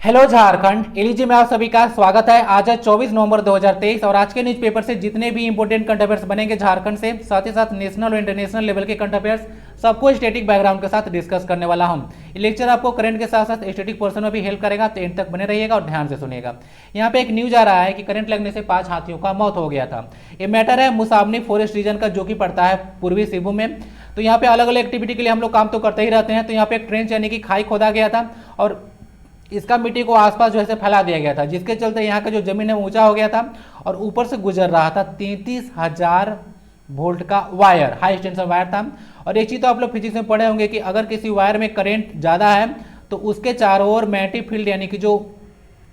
Hello Jharkhand, elegy में आप सभी का स्वागत है। आज है 24 नवंबर 2023 और आज के न्यूज़पेपर से जितने भी इंपॉर्टेंट करंट अफेयर्स बनेंगे झारखंड से, साथ ही साथ नेशनल और इंटरनेशनल लेवल के करंट अफेयर्स सबको स्टैटिक बैकग्राउंड के साथ डिस्कस करने वाला हूं। ये लेक्चर आपको करंट के साथ साथ स्टैटिक पोर्शन में भी हेल्प करेगा, तो एंड तक बने रहिएगा और ध्यान से सुनिएगा। यहाँ पे एक न्यूज आ रहा है कि करंट लगने से 5 हाथियों का मौत हो गया था। ये मैटर है मुसाबनी फॉरेस्ट रीजन का, जो कि पड़ता है पूर्वी सिंहभूम में। तो यहाँ पे अलग अलग एक्टिविटी के लिए हम लोग काम तो करते ही रहते हैं। तो यहाँ पे एक ट्रेंच यानी कि खाई खोदा गया था और इसका मिट्टी को आसपास जो है फैला दिया गया था, जिसके चलते यहाँ का जो जमीन है ऊंचा हो गया था और ऊपर से गुजर रहा था 33,000 वोल्ट का वायर, हाई टेंशन वायर था। और एक चीज तो आप लोग फिजिक्स में पढ़े होंगे कि अगर किसी वायर में करंट ज्यादा है तो उसके चारों ओर मैग्नेटिक फील्ड यानी कि जो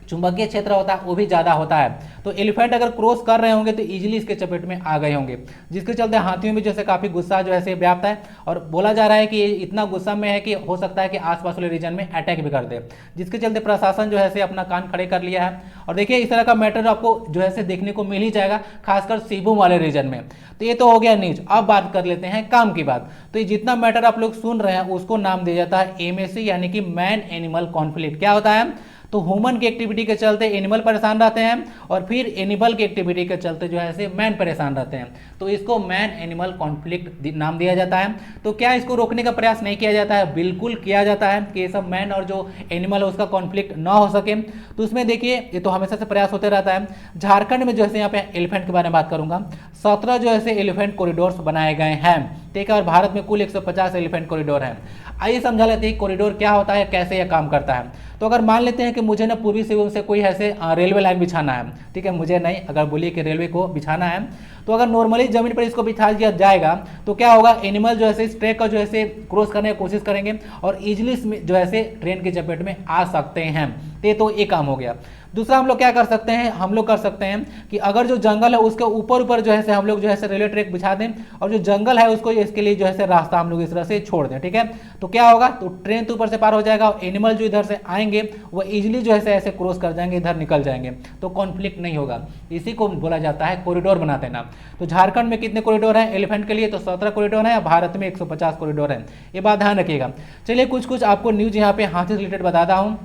चुंबकीय क्षेत्र होता है वो भी ज्यादा होता है। तो एलिफेंट अगर क्रॉस कर रहे होंगे तो इजीली इसके चपेट में आ गए होंगे, जिसके चलते हाथियों में जैसे काफी गुस्सा जो है व्याप्त है और बोला जा रहा है कि इतना गुस्सा में है कि हो सकता है कि आसपास वाले रीजन में अटैक भी कर दे, जिसके चलते प्रशासन जो है अपना कान खड़े कर लिया है। और देखिए इस तरह का मैटर आपको जो है देखने को मिल ही जाएगा, खासकर सिंहभूम वाले रीजन में। तो ये तो हो गया न्यूज। अब बात कर लेते हैं काम की बात। तो ये जितना मैटर आप लोग सुन रहे हैं उसको नाम दिया जाता है एमएसी यानी कि मैन एनिमल कॉन्फ्लिक्ट। क्या होता है? तो ह्यूमन की एक्टिविटी के चलते एनिमल परेशान रहते हैं और फिर एनिमल की एक्टिविटी के चलते जो है मैन परेशान रहते हैं। तो इसको मैन एनिमल कॉन्फ्लिक्ट नाम दिया जाता है। तो क्या इसको रोकने का प्रयास नहीं किया जाता है? बिल्कुल किया जाता है कि ये सब मैन और जो एनिमल है उसका कॉन्फ्लिक्ट ना हो सके। तो उसमें देखिए ये तो हमेशा से प्रयास होते रहता है। झारखंड में जो है यहाँ पे एलिफेंट के बारे में बात करूंगा। 17 जो है एलिफेंट कॉरिडोर्स बनाए गए हैं, ठीक है। और भारत में कुल 150 एलिफेंट कॉरिडोर हैं। आइए समझा लेते हैं कॉरिडोर क्या होता है, कैसे यह काम करता है। तो अगर मान लेते हैं कि मुझे ना पूर्वी सिंहभूम से कोई ऐसे रेलवे लाइन बिछाना है, ठीक है, मुझे नहीं, अगर बोलिए कि रेलवे को बिछाना है, तो अगर नॉर्मली जमीन पर इसको बिछा दिया जाएगा तो क्या होगा, एनिमल जो है इस ट्रैक का जो है क्रॉस करने की कोशिश करेंगे और इजिली जो है ट्रेन की चपेट में आ सकते हैं। तो ये काम हो गया। दूसरा हम लोग क्या कर सकते हैं, हम लोग कर सकते हैं कि अगर जो जंगल है उसके ऊपर ऊपर जो है हम लोग जो है रेलवे ट्रैक बिछा दें और जो जंगल है उसको इसके लिए जो है रास्ता हम लोग इस तरह से छोड़ दें, ठीक है। तो क्या होगा, तो ट्रेन तो ऊपर से पार हो जाएगा और एनिमल जो इधर से आएंगे वो इजिली जो है ऐसे क्रॉस कर जाएंगे, इधर निकल जाएंगे, तो कॉन्फ्लिक्ट नहीं होगा। इसी को बोला जाता है कॉरिडोर बना देना। तो झारखंड में कितने कॉरिडोर हैं एलिफेंट के लिए? तो 17 कॉरिडोर है। भारत में 150 कॉरिडोर है। ये बात ध्यान रखिएगा। चलिए कुछ आपको न्यूज यहाँ पे हाथी से रिलेटेड बताता हूँ।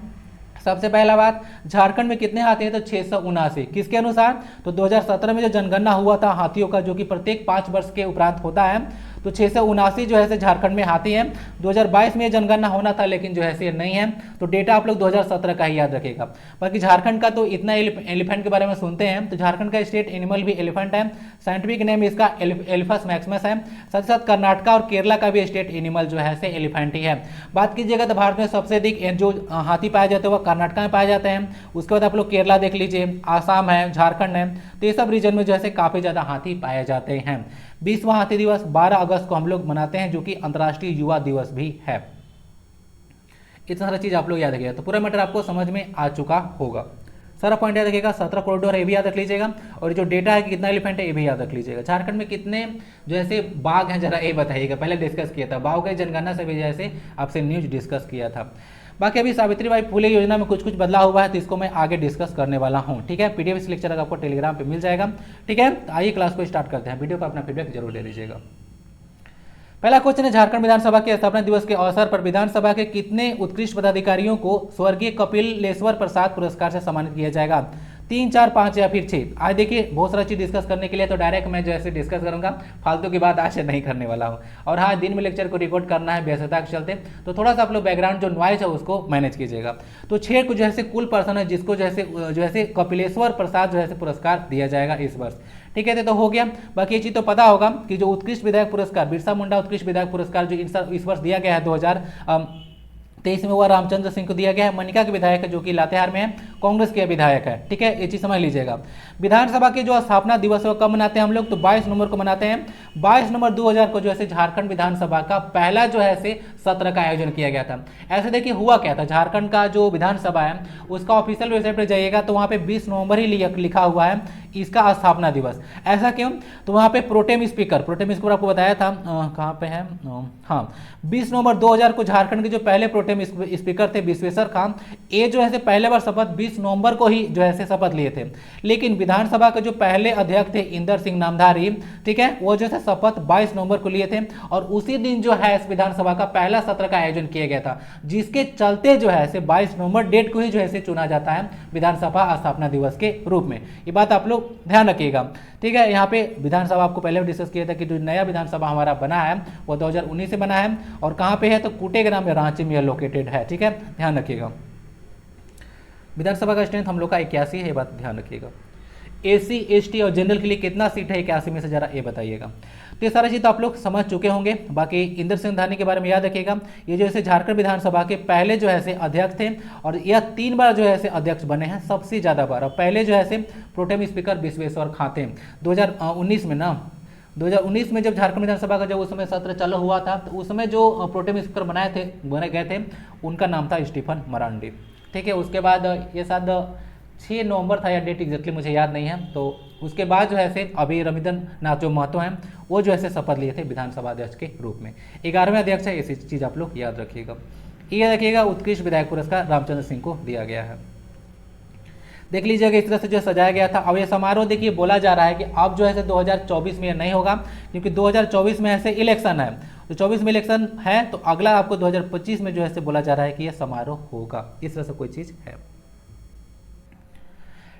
सबसे पहला बात, झारखंड में कितने हाथी हैं? तो 679। किसके अनुसार? तो 2017 में जो जनगणना हुआ था हाथियों का, जो कि प्रत्येक 5 वर्ष के उपरांत होता है, तो 679 जो है झारखंड में हाथी हैं। 2022 में जनगणना होना था लेकिन जो है ये नहीं है। तो डेटा आप लोग 2017 का ही याद रखिएगा। बाकी झारखंड का तो इतना एलिफेंट के बारे में सुनते हैं। तो झारखंड का स्टेट एनिमल भी एलिफेंट है। साइंटिफिक नेम इसका एल्फस मैक्सिमस है। साथ ही साथ कर्नाटका और केरला का भी स्टेट एनिमल जो है एलिफेंट ही है। बात कीजिएगा तो भारत में सबसे अधिक जो हाथी पाए जाते हैं वो कर्नाटका में पाए जाते हैं। उसके बाद आप लोग केरला देख लीजिए, आसाम है, झारखंड है। तो ये सब रीजन में जो है काफी ज्यादा हाथी पाए जाते हैं। 20वां हाथी दिवस 12 अगस्त को हम लोग मनाते हैं, जो कि अंतर्राष्ट्रीय युवा दिवस भी है। इतना सारा चीज आप लोग याद रखिएगा। तो पूरा मैटर आपको समझ में आ चुका होगा। सारा पॉइंट याद रखिएगा। 17 कॉरिडोर है ये भी याद रख लीजिएगा और जो डेटा है कि कितना एलिफेंट है ये भी याद रख लीजिएगा। झारखंड में कितने जो ऐसे बाघ हैं जरा ये बताइएगा। पहले डिस्कस किया था बाघ की जनगणना से भी जैसे आपसे न्यूज डिस्कस किया था। बाकी अभी सावित्रीबाई फुले योजना में कुछ बदलाव हुआ है तो इसको मैं आगे डिस्कस करने वाला हूं, ठीक है। पीडीएफ इस लेक्चर आपको टेलीग्राम पे मिल जाएगा, ठीक है। तो आइए क्लास को स्टार्ट करते हैं। वीडियो का अपना फीडबैक जरूर ले लीजिएगा। पहला क्वेश्चन है, झारखंड विधानसभा के स्थापना दिवस के अवसर पर विधानसभा के कितने उत्कृष्ट पदाधिकारियों को स्वर्गीय कपिलेश्वर प्रसाद पुरस्कार से सम्मानित किया जाएगा? 3, 4, 5 या फिर 6? आज देखिए बहुत सारा चीज डिस्कस करने के लिए तो डायरेक्ट मैं जैसे डिस्कस करूंगा, फालतू की बात आज नहीं करने वाला हूं। और हाँ, दिन में लेक्चर को रिकॉर्ड करना है व्यस्तता के चलते, तो थोड़ा सा आप लोग बैकग्राउंड जो नॉइज है उसको मैनेज कीजिएगा। तो 6 को जैसे कुल पर्सन है जिसको जैसे कपिलेश्वर प्रसाद जो है पुरस्कार दिया जाएगा इस वर्ष, ठीक है। तो हो गया। बाकी ये चीज तो पता होगा कि जो उत्कृष्ट विधायक पुरस्कार, बिरसा मुंडा उत्कृष्ट विधायक पुरस्कार जो इस वर्ष दिया गया है 2023 में, वह रामचंद्र सिंह को दिया गया है। मनिका के विधायक है जो कि लातेहार में है, कांग्रेस के विधायक है, ठीक है। ये चीज समझ लीजिएगा। विधानसभा के जो स्थापना दिवस है कब मनाते हैं हम लोग? तो 22 नवंबर को मनाते हैं। 22 नवंबर 2000 को जो है झारखंड विधानसभा का पहला जो है सत्र का आयोजन किया गया था। ऐसे देखिए हुआ क्या था, झारखंड का जो विधानसभा है उसका ऑफिशियल वेबसाइट पर जाइएगा तो वहां पे 20 नवंबर ही लिखा हुआ है इसका स्थापना दिवस। ऐसा क्यों? तो वहां पे प्रोटेम स्पीकर आपको बताया था, कहाँ पे है, हाँ, 20 नवंबर 2000 को झारखंड के जो पहले प्रोटेम प्रोटेम स्पीकर थे विश्वेश्वर खान, ये जो है पहले बार शपथ 20 नवंबर को ही जो है शपथ लिए थे। लेकिन विधानसभा के जो पहले अध्यक्ष थे इंदर सिंह नामधारी, ठीक है, वो जो है शपथ 22 नवंबर को लिए थे और उसी दिन जो है इस विधानसभा का पहला सत्र का आयोजन किया गया था, जिसके चलते जो है 22 नवंबर डेट को ही जो है चुना जाता है विधानसभा स्थापना दिवस के रूप में। ये बात आप लोग ध्यान रखिएगा, ठीक है। यहाँ पे विधानसभा आपको पहले भी डिस्कस किया था कि जो नया विधानसभा हमारा बना है वो 2019 से बना है और कहाँ पे है तो कुटेग्राम में रांची में लोकेटेड है, ठीक है, ध्यान रखिएगा। विधानसभा का स्ट्रेंथ हम लोग का 81 है, ये बात ध्यान रखिएगा। एसी एसटी और जनरल के लिए कितना सीट है 81 में से, जरा ये बताइएगा। तो ये सारा चीज़ तो आप लोग समझ चुके होंगे। बाकी इंदर सिंह धानी के बारे में याद रखिएगा, ये जो है झारखंड विधानसभा के पहले जो है अध्यक्ष थे और यह 3 बार जो है अध्यक्ष बने हैं, सबसे ज़्यादा बार। और पहले जो है प्रोटेम स्पीकर विश्वेश्वर खां थे 2019 में ना, 2019 में जब झारखंड विधानसभा का जब उस समय सत्र चालू हुआ था तो उस समय जो प्रोटेम स्पीकर बनाए गए थे उनका नाम था स्टीफन मरांडी, ठीक है। उसके बाद ये शायद 6 नवंबर था या डेट एग्जैक्टली मुझे याद नहीं है। तो उसके बाद जो है अभी रविंद्र नाथ जो महतो हैं वो जो है शपथ लिए थे विधानसभा अध्यक्ष के रूप में। 11वें अध्यक्ष है, ऐसी चीज़ आप लोग याद रखिएगा। ये रखिएगा उत्कृष्ट विधायक पुरस्कार रामचंद्र सिंह को दिया गया है। देख लीजिएगा इस तरह से जो सजाया गया था। अब ये समारोह देखिए बोला जा रहा है कि अब जो है 2024 में नहीं होगा, क्योंकि 2024 में ऐसे इलेक्शन है, तो 24 में इलेक्शन है तो अगला आपको 2025 में जो है बोला जा रहा है कि यह समारोह होगा। इस तरह से कोई चीज़ है।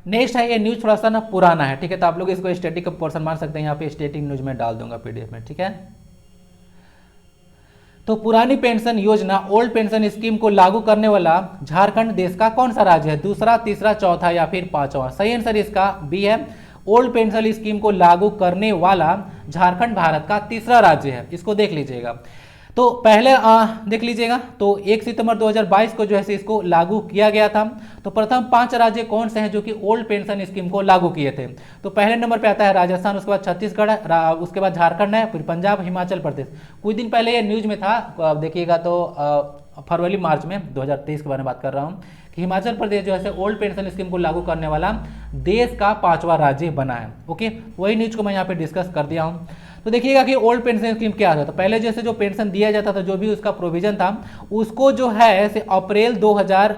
नेक्स्ट है, ये न्यूज थोड़ा सा ना पुराना है, ठीक है, तो आप लोग इसको स्टैटिक पोर्शन मान सकते हैं, यहाँ पे स्टैटिक न्यूज में डाल दूंगा पीडीएफ में, ठीक है। तो पुरानी पेंशन योजना ओल्ड पेंशन स्कीम को लागू करने वाला झारखंड देश का कौन सा राज्य है? दूसरा, तीसरा, चौथा या फिर पांचवा? सही आंसर इसका बी है। ओल्ड पेंशन स्कीम को लागू करने वाला झारखंड भारत का तीसरा राज्य है। इसको देख लीजिएगा। तो पहले देख लीजिएगा, तो 1 सितंबर 2022 को जो है इसको लागू किया गया था। तो प्रथम 5 राज्य कौन से हैं जो कि ओल्ड पेंशन स्कीम को लागू किए थे? तो पहले नंबर पे आता है राजस्थान, उसके बाद छत्तीसगढ़, उसके बाद झारखंड है, फिर पंजाब, हिमाचल प्रदेश। कुछ दिन पहले ये न्यूज में था, देखिएगा तो फरवरी मार्च में 2023 के बारे में बात कर रहा हूँ कि हिमाचल प्रदेश जो है ओल्ड पेंशन स्कीम को लागू करने वाला देश का 5वां राज्य बना है। ओके, वही न्यूज को मैं यहाँ पे डिस्कस कर दिया हूँ। तो देखिएगा कि ओल्ड पेंशन स्कीम क्या था। तो पहले जैसे जो पेंशन दिया जाता था, जो भी उसका प्रोविजन था, उसको जो है अप्रैल 2000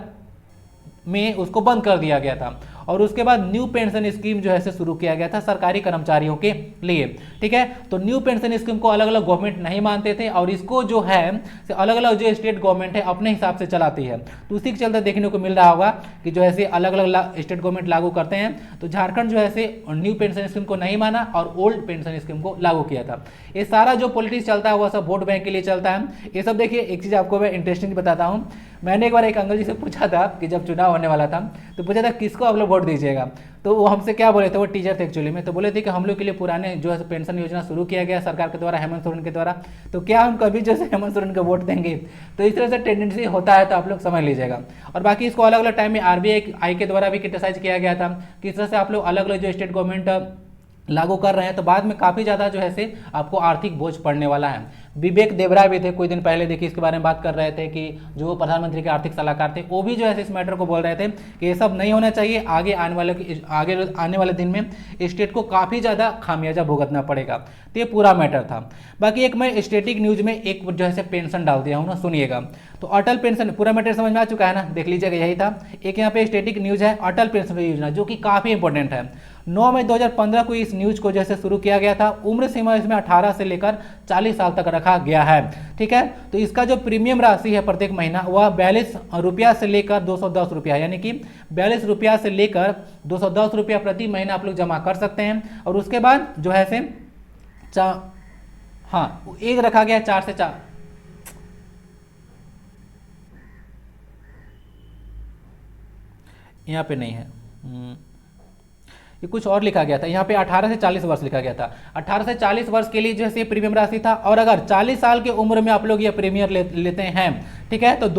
में उसको बंद कर दिया गया था और उसके बाद न्यू पेंशन स्कीम जो है शुरू किया गया था सरकारी कर्मचारियों के लिए, ठीक है। तो न्यू पेंशन स्कीम को अलग अलग गवर्नमेंट नहीं मानते थे और इसको जो है अलग अलग जो स्टेट गवर्नमेंट है अपने हिसाब से चलाती है। तो उसी के चलते देखने को मिल रहा होगा कि जो है अलग अलग स्टेट गवर्नमेंट लागू करते हैं। तो झारखंड जो है न्यू पेंशन स्कीम को नहीं माना और ओल्ड पेंशन स्कीम को लागू किया था। ये सारा जो पॉलिटिक्स चलता है वह सब वोट बैंक के लिए चलता है। ये सब देखिए, एक चीज़ आपको मैं इंटरेस्टिंग बताता हूँ। मैंने एक बार एक अंकल जी से पूछा था कि जब चुनाव होने वाला था तो पूछा था किसको आप लोग वोट दीजिएगा, तो वो हमसे क्या बोले थे, वो टीचर थे एक्चुअली में, तो बोले थे कि हम लोग के लिए पुराने जो है पेंशन योजना शुरू किया गया सरकार के द्वारा, हेमंत सोरेन के द्वारा, तो क्या हम कभी जो है हेमंत सोरेन को वोट देंगे? तो इस तरह से टेंडेंसी होता है, तो आप लोग समझ लीजिएगा। और बाकी इसको अलग अलग टाइम में आरबीआई के द्वारा भी क्रिटिसाइज किया गया था कि इस तरह से आप लोग अलग अलग जो स्टेट गवर्नमेंट लागू कर रहे हैं तो बाद में काफ़ी ज़्यादा जो है आपको आर्थिक बोझ पड़ने वाला है। विवेक देवरा भी थे, कुछ दिन पहले देखिए इसके बारे में बात कर रहे थे कि जो प्रधानमंत्री के आर्थिक सलाहकार थे वो भी जो है इस मैटर को बोल रहे थे कि ये सब नहीं होना चाहिए। आगे आने वाले दिन में स्टेट को काफ़ी ज़्यादा खामियाजा भुगतना पड़ेगा। तो ये पूरा मैटर था। बाकी एक मैं स्टेटिक न्यूज में एक जो है पेंशन डाल दिया हूँ ना, सुनिएगा। तो अटल पेंशन, पूरा मैटर समझ में आ चुका है ना, देख लीजिएगा, यही था। एक यहाँ पे स्टेटिक न्यूज है अटल पेंशन योजना, जो कि काफ़ी इंपॉर्टेंट है। 9 मई 2015 को इस न्यूज को जैसे शुरू किया गया था। उम्र सीमा इसमें 18 से लेकर 40 साल तक रखा गया है, ठीक है। तो इसका जो प्रीमियम राशि है प्रत्येक महीना वह 42 रुपया से लेकर 210 रुपया, यानी कि 42 रुपया से लेकर 210 रुपया प्रति महीना आप लोग जमा कर सकते हैं। और उसके बाद जो है हाँ, एक रखा गया 4 से 4, यहाँ पे नहीं है, ये कुछ और लिखा गया था। यहाँ पे 18 से 40 वर्ष लिखा गया था। 18 से 40 वर्ष के लिए जो है प्रीमियम राशि था। और अगर 40 साल की उम्र में आप लोग ये प्रीमियम लेते हैं, ठीक है, तो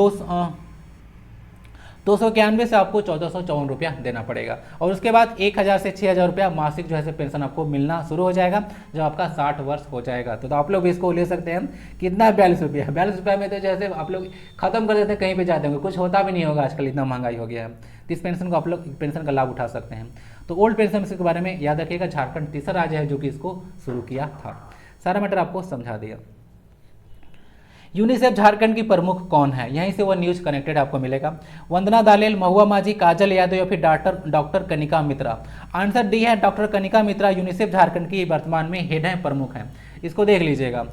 291 से आपको 1454 रुपया देना पड़ेगा। और उसके बाद 1000 से 6000 रुपया मासिक जो है पेंशन आपको मिलना शुरू हो जाएगा जब आपका 60 वर्ष हो जाएगा। तो आप लोग इसको ले सकते हैं, कितना 42 रुपया, 42 रुपया में तो जैसे आप लोग खत्म कर देते हैं, कहीं पे जाते होंगे, कुछ होता भी नहीं होगा, आजकल इतना महंगाई हो गया है। तो इस पेंशन को आप लोग पेंशन का लाभ उठा सकते हैं। तो ओल्ड पेंशन के बारे में याद रखिएगा, झारखंड तीसरा राज्य है जो कि इसको शुरू किया था। सारा मैटर आपको समझा दिया। यूनिसेफ झारखंड की प्रमुख कौन है, यहीं से वो न्यूज कनेक्टेड आपको मिलेगा। वंदना दालेल, महुआ माझी, काजल यादव या फिर डॉक्टर कनिका मित्रा। आंसर डी है डॉक्टर कनिका मित्रा यूनिसेफ झारखंड की वर्तमान में हेड हैं, प्रमुख हैं। इसको देख लीजिएगा।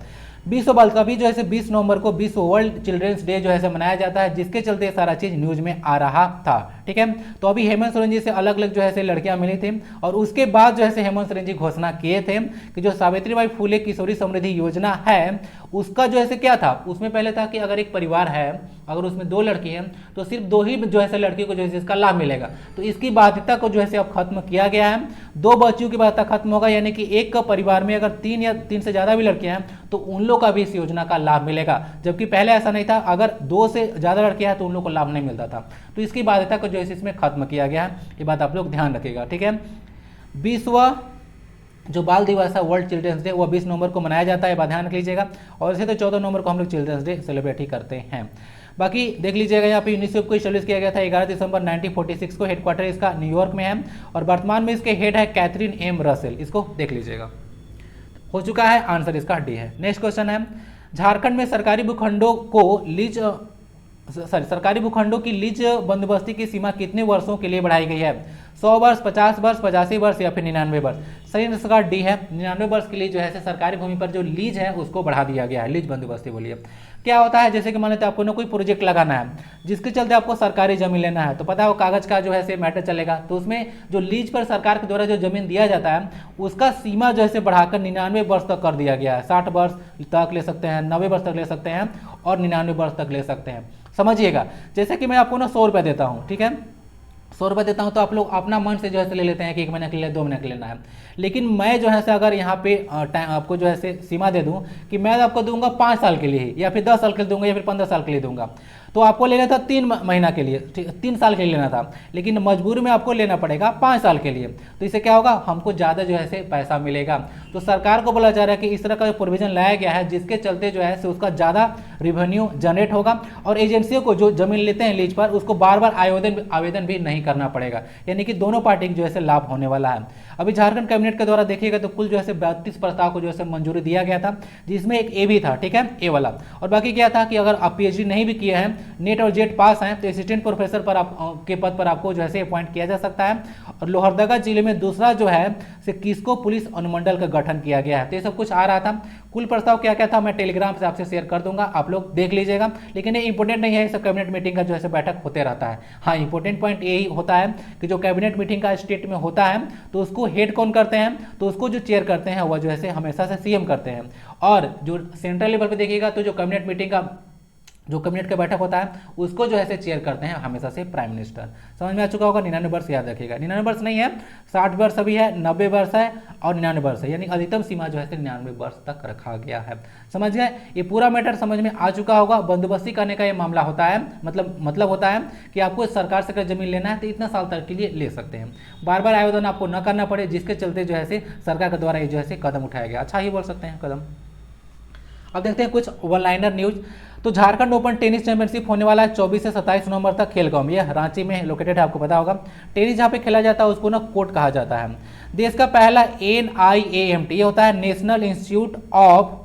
विश्व बाल अभी जो है 20 नवंबर को विश्व वर्ल्ड चिल्ड्रेंस डे जो है मनाया जाता है, जिसके चलते सारा चीज न्यूज में आ रहा था। ठीक है, तो अभी हेमंत सोरेन जी से अलग अलग जो है लड़कियां मिली थी और उसके बाद जो है हेमंत सोरेन जी घोषणा किए थे कि जो सावित्रीबाई फुले किशोरी समृद्धि योजना है उसका जो है क्या था, उसमें पहले था कि अगर एक परिवार है, अगर उसमें 2 लड़की हैं तो सिर्फ 2 ही जो है लड़की को जो है इसका लाभ मिलेगा। तो इसकी बाध्यता को जो है अब खत्म किया गया है। 2 बच्चियों की बाध्यता खत्म होगा, यानी कि एक परिवार में अगर 3 या 3 से ज्यादा भी लड़कियां हैं तो उन लोग का भी इस योजना का लाभ मिलेगा, जबकि पहले ऐसा नहीं था, अगर 2 से ज्यादा लड़कियां हैं तो उन लोग को लाभ नहीं मिलता था। तो इसकी बाध्यता को जो है इसमें खत्म किया गया है, ये बात आप लोग ध्यान रखिएगा। ठीक है, विश्व जो बाल दिवस है वर्ल्ड चिल्ड्रंस डे वो 20 नवंबर को मनाया जाता है, बात ध्यान रख लीजिएगा। और इसे तो 14 नवंबर को हम लोग चिल्ड्रंस डे सेलिब्रेट ही करते हैं। बाकी देख लीजिएगा, यहाँ पे यूनिसेफ को स्टैब्लिश किया गया था 11 दिसंबर 1946 को। हेडक्वार्टर इसका न्यूयॉर्क में है और वर्तमान में इसके हेड है कैथरीन एम रसेल। इसको देख लीजिएगा, हो चुका है, आंसर इसका डी है। नेक्स्ट क्वेश्चन है, झारखंड में सरकारी भूखंडों की लीज बंदोबस्ती की सीमा कितने वर्षों के लिए बढ़ाई गई है? 100 वर्ष, 50 वर्ष, 85 वर्ष या फिर 99 वर्ष? सही आंसर का डी है, 99 वर्ष के लिए जो है सरकारी भूमि पर जो लीज है उसको बढ़ा दिया गया है। लीज बंदोबस्ती बोलिए क्या होता है, जैसे कि मान लेते आपको ना कोई प्रोजेक्ट लगाना है जिसके चलते आपको सरकारी जमीन लेना है, तो पता है वो कागज का जो है मैटर चलेगा, तो उसमें जो लीज पर सरकार के द्वारा जो जमीन दिया जाता है उसका सीमा जो है बढ़ाकर 99 वर्ष तक कर दिया गया है। 60 वर्ष तक ले सकते हैं, 90 वर्ष तक ले सकते हैं और 99 वर्ष तक ले सकते हैं। समझिएगा, जैसे कि मैं आपको ना 100 रुपये देता हूँ, ठीक है, 100 रुपये देता हूँ तो आप लोग अपना मन से जो है ले लेते हैं कि 1 महीने के लिए 2 महीने के लिए लेना है। लेकिन मैं जो है अगर यहाँ पे आपको जो है सीमा दे दूँ कि मैं आपको दूंगा 5 साल के लिए या फिर 10 साल के लिए दूंगा या फिर 15 साल के लिए दूंगा, तो आपको लेना था 3 महीना के लिए, 3 साल के लिए लेना था, लेकिन मजबूरी में आपको लेना पड़ेगा 5 साल के लिए। तो इससे क्या होगा, हमको ज़्यादा जो है पैसा मिलेगा। तो सरकार को बोला जा रहा है कि इस तरह का प्रोविजन लाया गया है जिसके चलते जो है उसका ज़्यादा रेवेन्यू जनरेट होगा और एजेंसियों को जो जमीन लेते हैं लीज पर उसको बार बार आवेदन भी नहीं करना पड़ेगा, यानी कि दोनों पार्टी को जो है लाभ होने वाला है। अभी झारखंड कैबिनेट के द्वारा देखिएगा तो कुल जो है 32 प्रस्ताव को जो है मंजूरी दिया गया था, जिसमें एक ए भी था, ठीक है, ए वाला। और बाकी क्या था कि अगर आप पीएचडी नहीं भी किए हैं, नेट और जेट पास हैं, तो असिस्टेंट प्रोफेसर पर के पद पर आपको जो है अपॉइंट किया जा सकता है। और लोहरदगा जिले में दूसरा जो है किसको पुलिस अनुमंडल का गठन किया गया है। तो ये सब कुछ आ रहा था। कुल प्रस्ताव क्या क्या था मैं टेलीग्राम से आपसे शेयर कर दूंगा, आप लोग देख लीजिएगा, लेकिन ये इंपॉर्टेंट नहीं है, सब कैबिनेट मीटिंग का जो है बैठक होते रहता है। हाँ, इंपॉर्टेंट पॉइंट यही होता है कि जो कैबिनेट मीटिंग का स्टेट में होता है तो उसको हेड कौन करते हैं, तो उसको जो चेयर करते हैं वह जो है हमेशा से सीएम करते हैं। और जो सेंट्रल लेवल पे देखिएगा तो जो कैबिनेट मीटिंग का जो कैबिनेट का बैठक होता है उसको जो है चेयर करते हैं हमेशा से प्राइम मिनिस्टर। समझ में आ चुका होगा। 99 वर्ष याद रखिएगा, 99 वर्ष नहीं है, 60 वर्ष अभी है, 90 वर्ष है और 99 वर्ष है, यानी अधिकतम सीमा जो है 99 वर्ष तक रखा गया है। समझ गए, ये पूरा मैटर समझ में आ चुका होगा। बंदोबस्ती करने का ये मामला होता है, मतलब होता है कि आपको सरकार से अगर जमीन लेना है तो इतना साल तक के लिए ले सकते हैं, बार बार आवेदन आपको न करना पड़े, जिसके चलते जो है सरकार के द्वारा ये जो है कदम उठाया गया। अच्छा ही बोल सकते हैं कदम। अब देखते हैं कुछ वन लाइनर न्यूज। तो झारखंड ओपन टेनिस चैंपियनशिप होने वाला है 24 से 27 नवंबर तक खेलगांव में, यह रांची में लोकेटेड है, आपको पता होगा। टेनिस जहाँ पे खेला जाता है उसको ना कोर्ट कहा जाता है। देश का पहला NIAMT ये होता है national institute of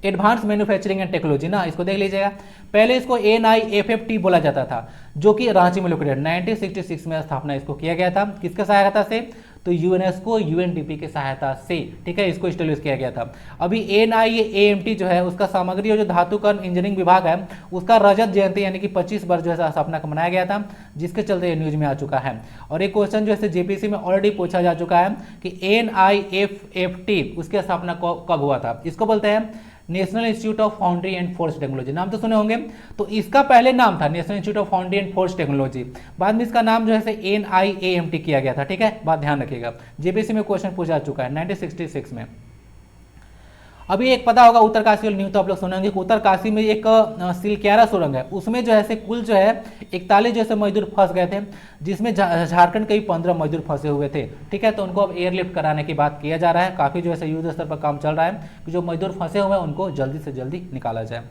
advance manufacturing and technology ना, इसको देख लीजिएगा। पहले इसको NIFFT बोला जाता था, जो कि रांची में लोकेटेड 1966 में स्थापना इसको किया गया था। किसके सहायता से, तो यूनेस्को UNDP की सहायता से, ठीक है, इसको स्टैब्लिश किया गया था। अभी NIAMT जो है उसका सामग्री और जो धातुकर्म इंजीनियरिंग विभाग है उसका रजत जयंती यानी कि 25 वर्ष जो है स्थापना का मनाया गया था, जिसके चलते ये न्यूज में आ चुका है। और एक क्वेश्चन जो है JPC में ऑलरेडी पूछा जा चुका है कि NIFFT उसकी स्थापना कब हुआ था। इसको बोलते हैं national institute of foundry and force technology, नाम तो सुने होंगे। तो इसका पहले नाम था national institute of foundry and force technology, बाद में इसका नाम जो है NIAMT किया गया था, ठीक है, बात ध्यान रखिएगा। JPC में क्वेश्चन पूछा जा चुका है 1966 में। अभी एक पता होगा उत्तरकाशी वाली न्यूज तो आप लोग सुनेंगे कि उत्तरकाशी में एक सिलक्यारा सुरंग है, उसमें जो है कुल जो है 41 जैसे मजदूर फंस गए थे, जिसमें झारखंड के 15 मजदूर फंसे हुए थे, ठीक है। तो उनको अब एयरलिफ्ट कराने की बात किया जा रहा है, काफ़ी जो है युद्ध स्तर पर काम चल रहा है कि जो मजदूर फंसे हुए हैं उनको जल्दी से जल्दी निकाला जाए।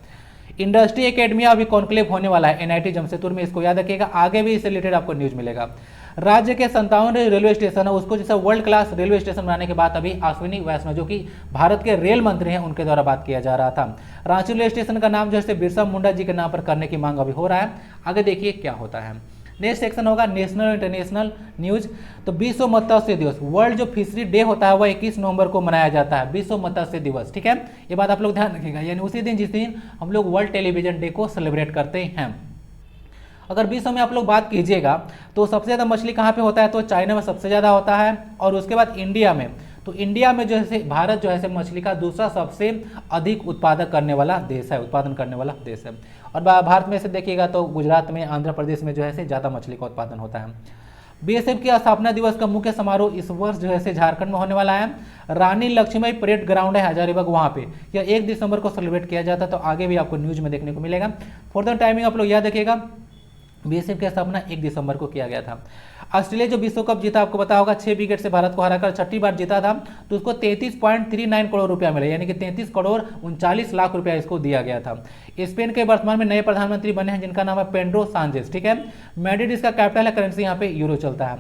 इंडस्ट्री एकेडमी अभी कॉन्क्लेव होने वाला है NIT जमशेदपुर में, इसको याद रखिएगा, आगे भी इससे रिलेटेड आपको न्यूज मिलेगा। राज्य के 57 रेलवे स्टेशन है उसको जैसे वर्ल्ड क्लास रेलवे स्टेशन बनाने की बात अभी अश्विनी वैष्णव जो कि भारत के रेल मंत्री हैं उनके द्वारा बात किया जा रहा था। रांची रेलवे स्टेशन का नाम जैसे बिरसा मुंडा जी के नाम पर करने की मांग अभी हो रहा है। आगे देखिए क्या होता है। नेक्स्ट सेक्शन होगा नेशनल और इंटरनेशनल न्यूज। तो विश्व मत्स्य दिवस, वर्ल्ड जो फिशरी डे होता है वह 21 नवंबर को मनाया जाता है, विश्व मत्स्य दिवस। ठीक है, ये बात आप लोग ध्यान रखिएगा, यानी उसी दिन जिस दिन हम लोग वर्ल्ड टेलीविजन डे को सेलिब्रेट करते हैं। अगर विश्व में आप लोग बात कीजिएगा तो सबसे ज़्यादा मछली कहाँ पे होता है, तो चाइना में सबसे ज़्यादा होता है, और उसके बाद इंडिया में। तो इंडिया में जो है भारत जो है मछली का दूसरा सबसे अधिक उत्पादन करने वाला देश है। और भारत में से देखिएगा तो गुजरात में, आंध्र प्रदेश में जो है ज़्यादा मछली का उत्पादन होता है। बीएसएफ की स्थापना दिवस का मुख्य समारोह इस वर्ष जो है झारखंड में होने वाला है। रानी लक्ष्मीबाई परेड ग्राउंड है हजारीबाग, वहाँ पे यह 1 दिसंबर को सेलिब्रेट किया जाता है। तो आगे भी आपको न्यूज में देखने को मिलेगा। फर्दर टाइमिंग आप लोग याद रखिएगा, बीएसएफ की स्थापना 1 दिसंबर को किया गया था। ऑस्ट्रेलिया जो विश्व कप जीता आपको पता होगा, 6 विकेट से भारत को हराकर 6ठी बार जीता था, तो उसको 33.39 करोड़ रुपया मिला, यानी कि 33 करोड़ 39 लाख रुपया इसको दिया गया था। स्पेन के वर्तमान में नए प्रधानमंत्री बने हैं जिनका नाम है पेड्रो सांचेज। ठीक है, मैड्रिड इसका कैपिटल है, करेंसी यहाँ पे यूरो चलता है।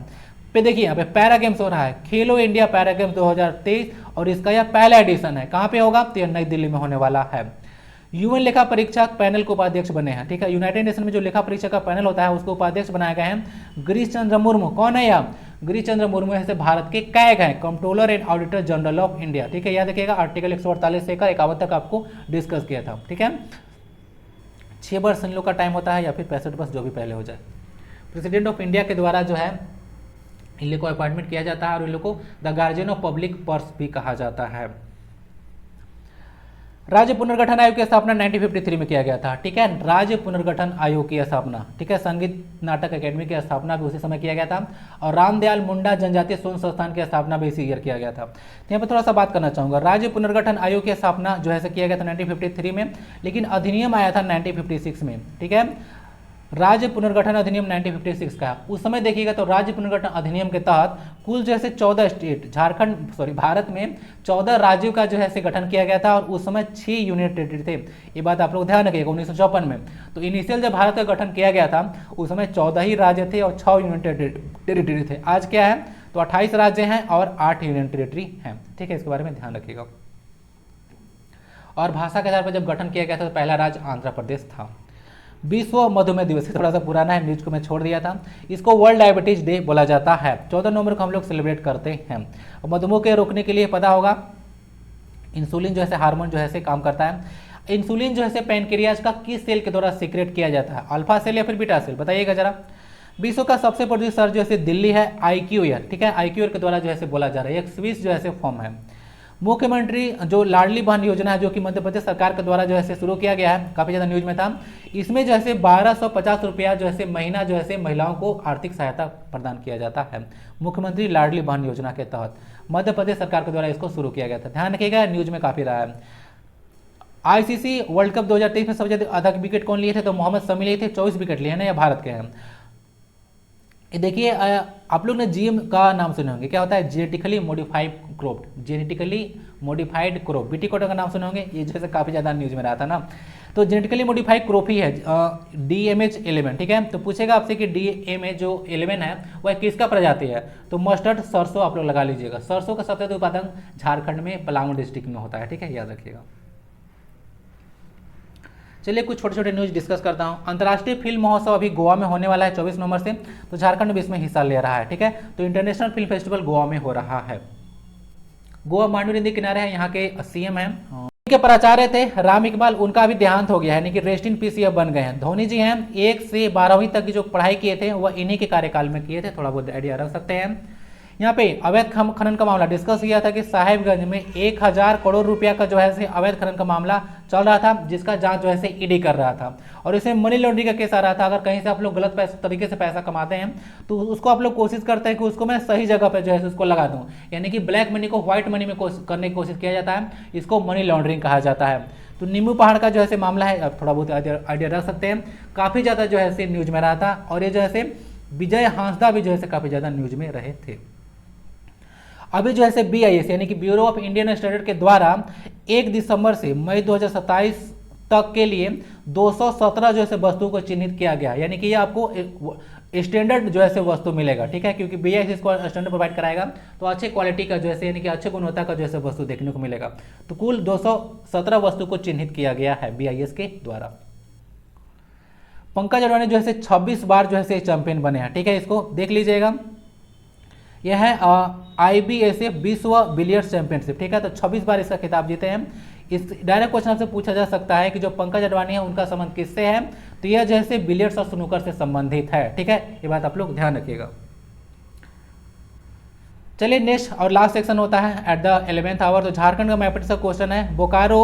पे देखिए यहाँ पे पैरा गेम्स हो रहा है, खेलो इंडिया पैरा गेम्स 2023, और इसका यह पहला एडिशन है। कहाँ पे होगा, तो यह नई दिल्ली में होने वाला है। यूएन लेखा परीक्षक पैनल को उपाध्यक्ष बने हैं। ठीक है, यूनाइटेड नेशन में जो लेखा परीक्षक का पैनल होता है उसको उपाध्यक्ष बनाए गए हैं गिरीश चंद्र मुर्मू। कौन है यह, गिरीश चंद्र मुर्मू ऐसे भारत के कैग हैं, controller and auditor general of India. ठीक है, याद रखिएगा आर्टिकल 148 से 51 तक आपको डिस्कस किया था। ठीक है, 6 वर्ष इन लोग का टाइम होता है या फिर 65 वर्ष, जो भी पहले हो जाए। प्रेसिडेंट ऑफ इंडिया के द्वारा जो है इन लोग को अपॉइंटमेंट किया जाता है, और इन लोग को the guardian of public purse भी कहा जाता है। राज्य पुनर्गठन आयोग की स्थापना 1953 में किया गया था। ठीक है, राज्य पुनर्गठन आयोग की स्थापना। ठीक है, संगीत नाटक अकेडमी की स्थापना भी उसी समय किया गया था, और रामदयाल मुंडा जनजातीय शोध संस्थान की स्थापना भी इसी ईयर किया गया था। यहाँ पर थोड़ा सा बात करना चाहूंगा, राज्य पुनर्गठन आयोग की स्थापना जो है किया गया था 1953 में, लेकिन अधिनियम आया था 1956 में। ठीक है, राज्य पुनर्गठन अधिनियम 1956 का उस समय देखिएगा तो राज्य पुनर्गठन अधिनियम के तहत कुल जो है 14 स्टेट भारत में 14 राज्यों का जो है गठन किया गया था, और उस समय 6 यूनियन टेरिटरी थे। ये बात आप लोग ध्यान रखिएगा। 1954 में तो इनिशियल जब भारत का गठन किया गया था उस समय 14 ही राज्य थे और 6 यूनियन टेरिटरी थे। आज क्या है, तो 28 राज्य हैं और 8 यूनियन टेरिटरी हैं। ठीक है, इसके बारे में ध्यान रखिएगा। और भाषा के आधार पर जब गठन किया गया था तो पहला राज्य आंध्र प्रदेश था। विश्व मधुमेह दिवस थोड़ा सा पुराना है, न्यूज को मैं छोड़ दिया था। इसको वर्ल्ड डायबिटीज डे बोला जाता है। 14 नवंबर को हम लोग सेलिब्रेट करते हैं। मधुमेह के रोकने के लिए पता होगा इंसुलिन जो है हार्मोन जो है काम करता है। इंसुलिन जो है पैनक्रियाज का किस सेल के द्वारा सीक्रेट किया जाता है, अल्फा सेल या फिर बीटा सेल, बताइएगा जरा। विश्व का सबसे प्रोड्यूसर जो है दिल्ली है, आईक्यूएर। ठीक है, आईक्यूएर के द्वारा जो है बोला जा रहा है, एक स्विस जो है फॉर्म है। मुख्यमंत्री जो लाडली बहन योजना है जो कि मध्य प्रदेश सरकार के द्वारा जो है शुरू किया गया है, काफी ज्यादा न्यूज में था। इसमें जो है 1250 रुपया जो है महीना जो है महिलाओं को आर्थिक सहायता प्रदान किया जाता है। मुख्यमंत्री लाडली बहन योजना के तहत मध्य प्रदेश सरकार के द्वारा इसको शुरू किया गया था। ध्यान रखिएगा, न्यूज में काफी रहा है। आईसीसी वर्ल्ड कप 2023 में सबसे ज्यादा अधिक विकेट कौन लिए थे, तो मोहम्मद शमी लिए थे, 24 विकेट लिए हैं ना, या भारत के हैं। देखिए आप लोग ने जीएम का नाम सुने होंगे, क्या होता है, genetically modified crop, genetically modified crop, BT cotton का नाम सुने होंगे, ये जैसे काफी ज्यादा न्यूज में रहा था ना। तो जेनेटिकली मॉडिफाइड क्रॉप ही है DMH11। ठीक है, तो पूछेगा आपसे कि DMH जो 11 है वह किसका प्रजाति है, तो मस्टर्ड सरसों आप लोग लगा लीजिएगा। सरसों का सबसे ज्यादा उत्पादन झारखंड में पलामू डिस्ट्रिक्ट में होता है। ठीक है, याद रखिएगा। चलिए कुछ छोटे छोटे न्यूज डिस्कस करता हूं। अंतर्राष्ट्रीय फिल्म महोत्सव अभी गोवा में होने वाला है 24 नवंबर से, तो झारखंड भी इसमें हिस्सा ले रहा है। ठीक है, तो इंटरनेशनल फिल्म फेस्टिवल गोवा में हो रहा है। गोवा मांडू नदी किनारे है, यहाँ के सीएम हैं के प्राचार्य थे राम इकबाल, उनका भी देहांत हो गया है, यानी कि रेस्ट इन पीस बन गए हैं। धोनी जी हैं, 1 से 12वीं तक की जो पढ़ाई किए थे वह इन्हीं के कार्यकाल में किए थे, थोड़ा बहुत आइडिया रख सकते हैं। यहाँ पे अवैध खनन का मामला डिस्कस किया था कि साहेबगंज में 1000 करोड़ रुपया का जो है अवैध खनन का मामला चल रहा था, जिसका जांच जो है ईडी कर रहा था, और इसमें मनी लॉन्ड्रिंग का केस आ रहा था। अगर कहीं से आप लोग गलत तरीके से पैसा कमाते हैं तो उसको आप लोग कोशिश करते हैं कि उसको मैं सही जगह पे जो है उसको लगा दूं, यानी कि ब्लैक मनी को व्हाइट मनी में करने की कोशिश किया जाता है, इसको मनी लॉन्ड्रिंग कहा जाता है। तो नींबू पहाड़ का जो है मामला है, आप थोड़ा बहुत आइडिया रख सकते हैं, काफी ज्यादा जो है न्यूज में रहा था, और ये जो है विजय हांसदा भी जो है काफी ज्यादा न्यूज में रहे थे। अभी जो है BIS यानी कि ब्यूरो ऑफ इंडियन स्टैंडर्ड के द्वारा 1 दिसंबर से मई 2027 तक के लिए 217 जो है वस्तुओं को चिन्हित किया गया, यानी कि ये आपको स्टैंडर्ड जो है वस्तु मिलेगा, ठीक है, क्योंकि BIS इसको स्टैंडर्ड प्रोवाइड कराएगा तो अच्छे क्वालिटी का जो है यानी कि अच्छे गुणवत्ता का जो है वस्तु देखने को मिलेगा। तो कुल 217 वस्तु को चिन्हित किया गया है BIS के द्वारा। पंकज अडवाणी जो है 26 बार जो है चैंपियन बने हैं, ठीक है, इसको देख लीजिएगा। यह है IBSF विश्व बिलियर्ड्स चैंपियनशिप, ठीक है, तो 26 बार इसका खिताब जीते हैं। इस डायरेक्ट क्वेश्चन आपसे पूछा जा सकता है कि जो पंकज अडवाणी है उनका संबंध किससे है, तो यह जैसे बिलियर्ड्स और स्नूकर से संबंधित है, ठीक है, ये बात आप लोग ध्यान रखिएगा। चलिए नेक्स्ट और लास्ट सेक्शन होता है एट द 11th आवर। तो झारखंड का मैथमेटिक्स का क्वेश्चन है, बोकारो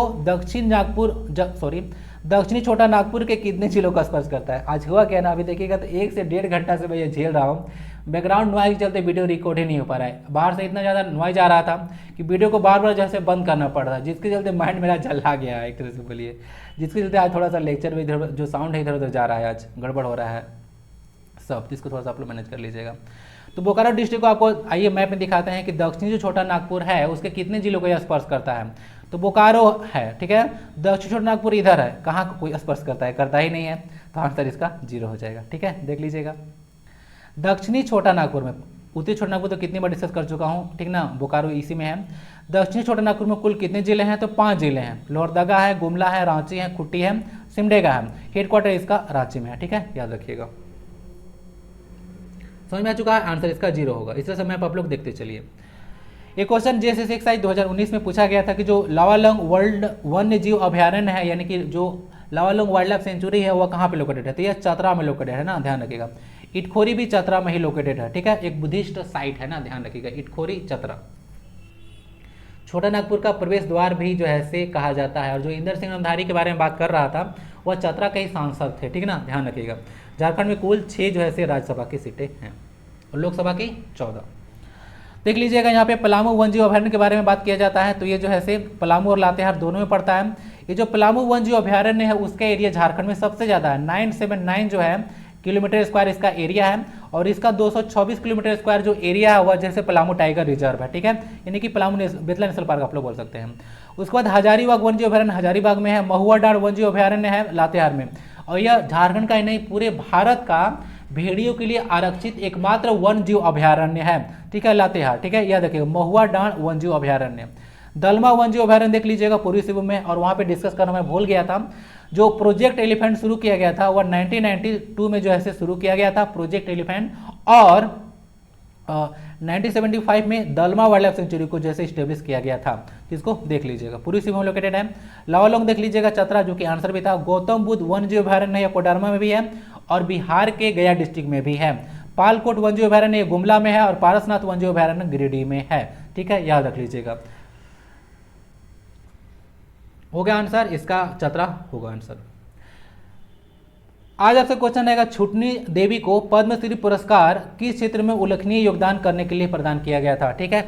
दक्षिणी छोटा नागपुर के कितने जिलों का स्पर्श करता है। आज हुआ क्या ना, अभी देखिएगा तो 1 से 1.5 घंटा से मैं ये झेल रहा हूँ, बैकग्राउंड नॉइज के चलते वीडियो रिकॉर्ड ही नहीं हो पा रहा है। बाहर से इतना ज़्यादा नॉइज आ रहा था कि वीडियो को बार बार जैसे बंद करना पड़ रहा है, जिसके चलते माइंड मेरा जला गया है एक तरह से बोलिए, जिसके चलते आज थोड़ा सा लेक्चर में इधर जो साउंड है इधर उधर जा रहा है, आज गड़बड़ हो रहा है सब, जिसको थोड़ा सा आप लोग मैनेज कर लीजिएगा। तो बोकारो डिस्ट्रिक्ट को आपको आइए मैप में दिखाते हैं कि दक्षिणी जो छोटा नागपुर है उसके कितने जिलों को यह स्पर्श करता है। तो बोकारो है, ठीक है, दक्षिणी छोटा नागपुर इधर है, कहाँ कोई स्पर्श करता है, करता ही नहीं है, तो आंसर इसका 0 हो जाएगा, ठीक है, देख लीजिएगा। दक्षिणी छोटा नागपुर में, उत्तरी छोटा नागपुर तो कितनी बार डिस्कस कर चुका हूँ, ठीक ना, बोकारो इसी में है। दक्षिणी छोटा नागपुर में कुल कितने जिले हैं, तो 5 जिले हैं, लोहरदगा है, गुमला है, रांची है, खुट्टी है, सिमडेगा है। हेडक्वार्टर इसका रांची में है, ठीक है, याद रखिएगा। समझ में आ चुका है, आंसर इसका 0 होगा। इस तरह से मैप आप लोग देखते चलिए। एक क्वेश्चन JSS एक्सरसाइज 2019 में पूछा गया था कि जो लावालंग वर्ल्ड वन्य जीव अभ्यारण्य है, यानी कि जो लावालंग वाइल्ड लाइफ सेंचुरी है, वह कहाँ पे लोकेटेड है, तो यह चतरा में लोकेटेड है ना, ध्यान रखिएगा। इटखोरी भी चतरा में ही लोकेटेड है, ठीक है, एक बुद्धिस्ट साइट है ना, ध्यान रखिएगा, इटखोरी चतरा। छोटा नागपुर का प्रवेश द्वार भी जो है से कहा जाता है, और जो इंदर सिंह नामधारी के बारे में बात कर रहा था वह चतरा के ही सांसद थे, ठीक है ना, ध्यान रखिएगा। झारखंड में कुल 6 जो है से राज्यसभा की सीटें हैं और लोकसभा की 14। देख लीजिएगा यहाँ पे पलामू वन्यजीव अभयारण्य के बारे में बात किया जाता है, तो ये जो है से पलामू और लातेहार दोनों में पड़ता है। ये जो पलामू वन्यजीव अभयारण्य है उसका एरिया झारखंड में सबसे ज़्यादा है, 979 जो है किलोमीटर स्क्वायर इसका एरिया है, और इसका 224 किलोमीटर स्क्वायर जो एरिया है वह जैसे पलामू टाइगर रिजर्व है, ठीक है, यानी कि पलामू बेतला नेशनल पार्क आप लोग बोल सकते हैं। उसके बाद हजारीबाग वन्यजीव अभयारण्य हजारीबाग में है, महुआ डांड वन्यजीव अभयारण्य है लातेहार में, और यह झारखंड का ही नहीं पूरे भारत का भेड़ियों के लिए आरक्षित एकमात्र वन्यजीव अभयारण्य है, ठीक है, लातेहार, ठीक है, याद रखिएगा। महुआ डांड वन्यजीव अभयारण्य, दलमा वन्यजीव अभयारण्य देख लीजिएगा पूर्वी सिंहभूम में, और वहाँ पे डिस्कस करना मैं भूल गया था, जो प्रोजेक्ट एलिफेंट शुरू किया गया था वह 1992 में जो है शुरू किया गया था प्रोजेक्ट एलिफेंट, और 1975 में दलमा वाइल्ड लाइफ सेंचुरी को जैसे स्टेब्लिश किया गया था, इसको देख लीजिएगा, पूर्वी सिंहभूम लोकेटेड है। लावालौंग देख लीजिएगा चतरा, जो कि आंसर भी था। गौतम बुद्ध वन्यजीव अभयारण्य है, कोडरमा में भी है, और बिहार के गया डिस्ट्रिक्ट में भी है। पालकोट वन्यजीव अभयारण्य गुमला में है, और पारसनाथ वन्यजीव अभयारण्य गिरिडीह में है, ठीक है, याद रख लीजिएगा। हो गया आंसर, इसका चतरा होगा आंसर। आज आपसे क्वेश्चन रहेगा, छुटनी देवी को पद्मश्री पुरस्कार किस क्षेत्र में उल्लेखनीय योगदान करने के लिए प्रदान किया गया था, ठीक है,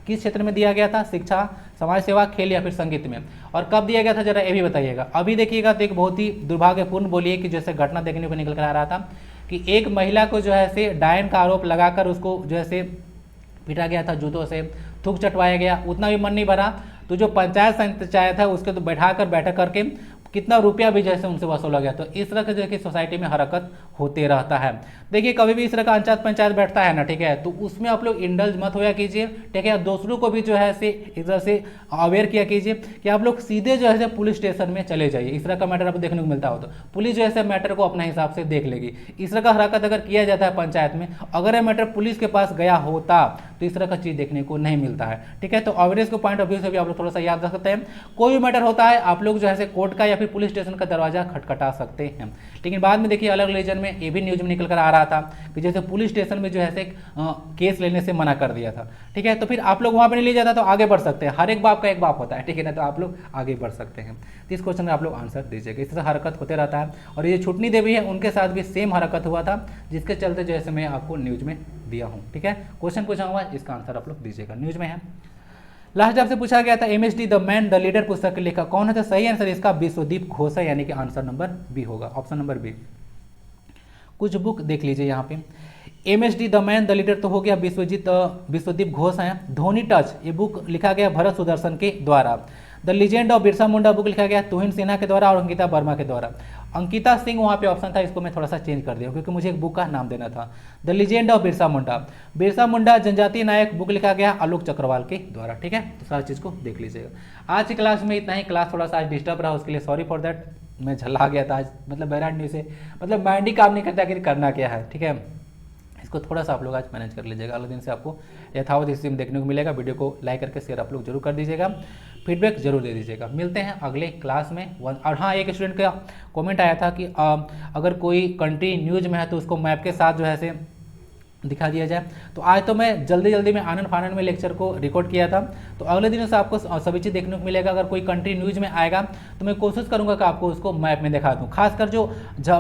किस क्षेत्र में दिया गया था, शिक्षा, समाज सेवा, खेल या फिर संगीत में, और कब दिया गया था जरा ये भी बताइएगा। अभी देखिएगा तो एक बहुत ही दुर्भाग्यपूर्ण बोलिए कि जैसे घटना देखने को निकल कर आ रहा था कि एक महिला को जो है से डायन का आरोप लगाकर उसको जो है से पीटा गया था, जूतों से थूक चटवाया गया, उतना भी मन नहीं भरा, तो जो पंचायत है उसके तो बैठक करके कितना रुपया भी जैसे उनसे वसूला गया। तो इस तरह के जो है कि सोसाइटी में हरकत होते रहता है। देखिए कभी भी इस तरह का पंचायत बैठता है ना, ठीक है, तो उसमें आप लोग इंडल्ज मत होया कीजिए, ठीक है, दूसरों को भी जो है से इस तरह से अवेयर किया कीजिए कि आप लोग सीधे जो है पुलिस स्टेशन में चले जाइए। इस तरह का मैटर आपको देखने को मिलता हो तो पुलिस जो है मैटर को अपने हिसाब से देख लेगी। इस तरह का हरकत अगर किया जाता है पंचायत में, अगर यह मैटर पुलिस के पास गया होता तो इस तरह का चीज़ देखने को नहीं मिलता है, ठीक है। तो अवेयरनेस के पॉइंट ऑफ व्यू से भी आप लोग थोड़ा सा याद रख सकते हैं, कोई भी मैटर होता है आप लोग जो है कोर्ट का या फिर पुलिस स्टेशन का दरवाजा खटखटा सकते हैं। लेकिन बाद में देखिए अलग रीजन में ये भी न्यूज में निकल कर आ रहा था कि जैसे पुलिस स्टेशन में जो है केस लेने से मना कर दिया था, ठीक है, तो फिर आप लोग वहां पर नहीं ले जाता तो आगे बढ़ सकते हैं। हर एक बाप का एक बाप होता है, ठीक है ना, तो आप लोग आगे बढ़ सकते हैं। तो इस क्वेश्चन में आप लोग आंसर दीजिएगा। इस तरह हरकत होते रहता है, और ये छुटनी देवी है उनके साथ भी सेम हरकत हुआ था, जिसके चलते जो है मैं आपको न्यूज में दिया हूँ, ठीक है। क्वेश्चन पूछा हुआ है, इसका आंसर आप लोग दीजिएगा, न्यूज में है। लास्ट आपसे पूछा गया था MHD the man the leader पुस्तक के लेखक कौन है, तो सही आंसर इसका विश्वदीप घोष है, यानी कि आंसर नंबर बी होगा, ऑप्शन नंबर बी। कुछ बुक देख लीजिए यहाँ पे, MHD the man the leader तो हो गया विश्वदीप घोष है। धोनी टच ये बुक लिखा गया भरत सुदर्शन के द्वारा। The legend of Birsa Munda book लिखा गया तुहिन सिन्हा के द्वारा और अंकिता वर्मा के द्वारा। अंकिता सिंह वहाँ पे ऑप्शन था, इसको मैं थोड़ा सा चेंज कर दिया क्योंकि मुझे एक बुक का नाम देना था। The legend of Birsa Munda जनजातीय नायक बुक लिखा गया आलोक चक्रवाल के द्वारा। ठीक है, तो सारी चीज़ को देख लीजिएगा। आज की क्लास में इतना ही। क्लास थोड़ा सा आज डिस्टर्ब रहा, उसके लिए सॉरी फॉर दैट। मैं झल्ला गया था आज, मतलब बैराड न्यूज से मतलब माइंड ही काम नहीं करता कि करना क्या है। ठीक है, इसको थोड़ा सा आप लोग आज मैनेज कर लीजिएगा। अगले दिन से आपको यथावत स्थिति में देखने को मिलेगा। वीडियो को लाइक करके शेयर आप लोग जरूर कर दीजिएगा, फीडबैक जरूर दे दीजिएगा। मिलते हैं अगले क्लास में। और हाँ, एक स्टूडेंट का कमेंट आया था कि अगर कोई कंट्री न्यूज में है तो उसको मैप के साथ जो है से दिखा दिया जाए। तो आज तो मैं जल्दी में आनंद फानंद में लेक्चर को रिकॉर्ड किया था, तो अगले दिनों से आपको सभी चीज़ देखने को मिलेगा। अगर कोई कंट्री न्यूज में आएगा तो मैं कोशिश करूंगा कि आपको उसको मैप में दिखा दूं। खासकर जो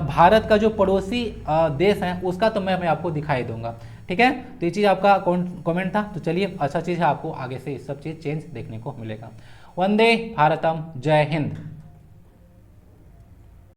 भारत का जो पड़ोसी देश है उसका तो मैं आपको दिखाई दूंगा। ठीक है, तो ये चीज़ आपका कमेंट था। तो चलिए, अच्छा चीज़ है, आपको आगे से सब चीज़ चेंज देखने को मिलेगा। वंदे भारतम, जय हिंद।